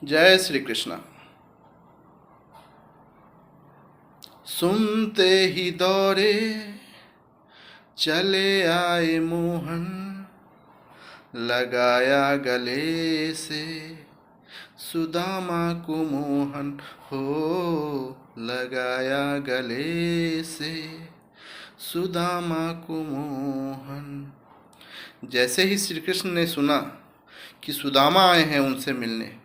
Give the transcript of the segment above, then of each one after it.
जय श्री कृष्ण। सुनते ही दौड़े चले आए मोहन, लगाया गले से सुदामा को मोहन, हो लगाया गले से सुदामा को मोहन। जैसे ही श्री कृष्ण ने सुना कि सुदामा आए हैं उनसे मिलने,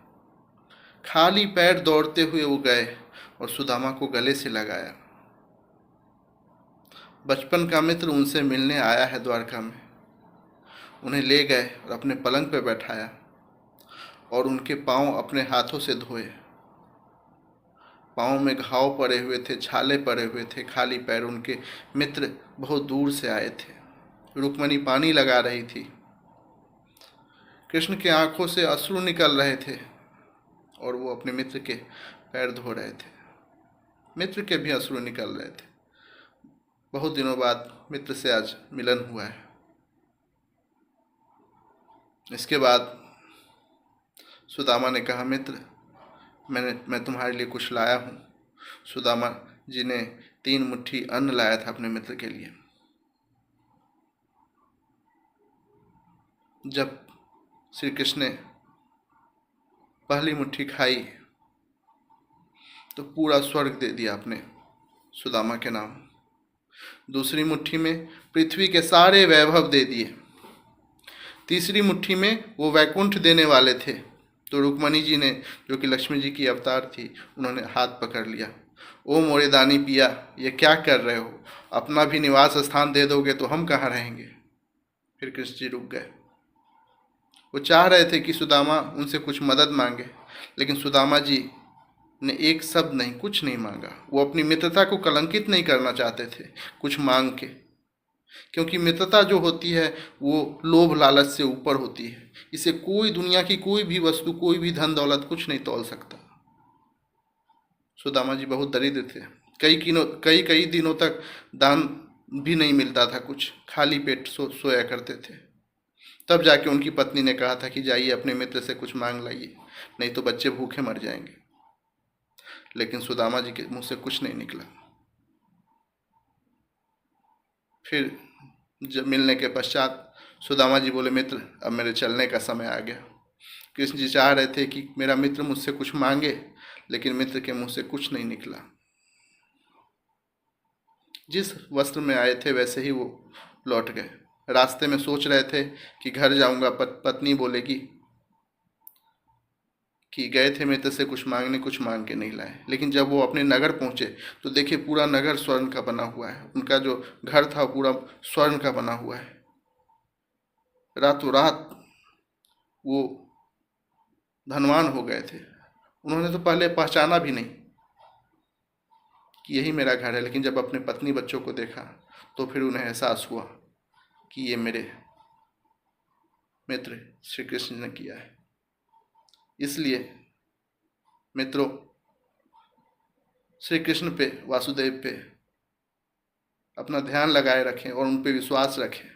खाली पैर दौड़ते हुए वो गए और सुदामा को गले से लगाया। बचपन का मित्र उनसे मिलने आया है द्वारका में। उन्हें ले गए और अपने पलंग पर बैठाया और उनके पांव अपने हाथों से धोए। पांव में घाव पड़े हुए थे, छाले पड़े हुए थे, खाली पैर। उनके मित्र बहुत दूर से आए थे। रुक्मणी पानी लगा रही थी। कृष्ण के आंखों से अश्रु निकल रहे थे और वो अपने मित्र के पैर धो रहे थे। मित्र के भी अश्रु निकल रहे थे। बहुत दिनों बाद मित्र से आज मिलन हुआ है। इसके बाद सुदामा ने कहा, मित्र मैं तुम्हारे लिए कुछ लाया हूँ। सुदामा जी ने 3 मुट्ठी अन्न लाया था अपने मित्र के लिए। जब श्री कृष्ण ने पहली मुट्ठी खाई तो पूरा स्वर्ग दे दिया अपने सुदामा के नाम। दूसरी मुट्ठी में पृथ्वी के सारे वैभव दे दिए। तीसरी मुट्ठी में वो वैकुंठ देने वाले थे, तो रुक्मणी जी ने, जो कि लक्ष्मी जी की अवतार थी, उन्होंने हाथ पकड़ लिया। ओ मोरे दानी पिया, ये क्या कर रहे हो? अपना भी निवास स्थान दे दोगे तो हम कहाँ रहेंगे? फिर कृष्ण जी रुक गए। वो चाह रहे थे कि सुदामा उनसे कुछ मदद मांगे, लेकिन सुदामा जी ने एक शब्द नहीं, कुछ नहीं मांगा। वो अपनी मित्रता को कलंकित नहीं करना चाहते थे कुछ मांग के, क्योंकि मित्रता जो होती है वो लोभ लालच से ऊपर होती है। इसे कोई, दुनिया की कोई भी वस्तु, कोई भी धन दौलत कुछ नहीं तौल सकता। सुदामा जी बहुत दरिद्र थे। कई कई दिनों तक दान भी नहीं मिलता था, कुछ खाली पेट सोया करते थे। तब जाके उनकी पत्नी ने कहा था कि जाइए अपने मित्र से कुछ मांग लाइए, नहीं तो बच्चे भूखे मर जाएंगे। लेकिन सुदामा जी के मुंह से कुछ नहीं निकला। फिर जब मिलने के पश्चात सुदामा जी बोले, मित्र अब मेरे चलने का समय आ गया। कृष्ण जी चाह रहे थे कि मेरा मित्र मुझसे कुछ मांगे, लेकिन मित्र के मुंह से कुछ नहीं निकला। जिस वस्त्र में आए थे वैसे ही वो लौट गए। रास्ते में सोच रहे थे कि घर जाऊंगा, पत्नी बोलेगी कि गए थे मित्र से कुछ मांगने, कुछ मांग के नहीं लाए। लेकिन जब वो अपने नगर पहुंचे तो देखिए पूरा नगर स्वर्ण का बना हुआ है। उनका जो घर था पूरा स्वर्ण का बना हुआ है। रातों रात वो धनवान हो गए थे। उन्होंने तो पहले पहचाना भी नहीं कि यही मेरा घर है, लेकिन जब अपने पत्नी बच्चों को देखा तो फिर उन्हें एहसास हुआ कि ये मेरे मित्र श्री कृष्ण ने किया है। इसलिए मित्रों, श्री कृष्ण पे, वासुदेव पे अपना ध्यान लगाए रखें और उन पे विश्वास रखें।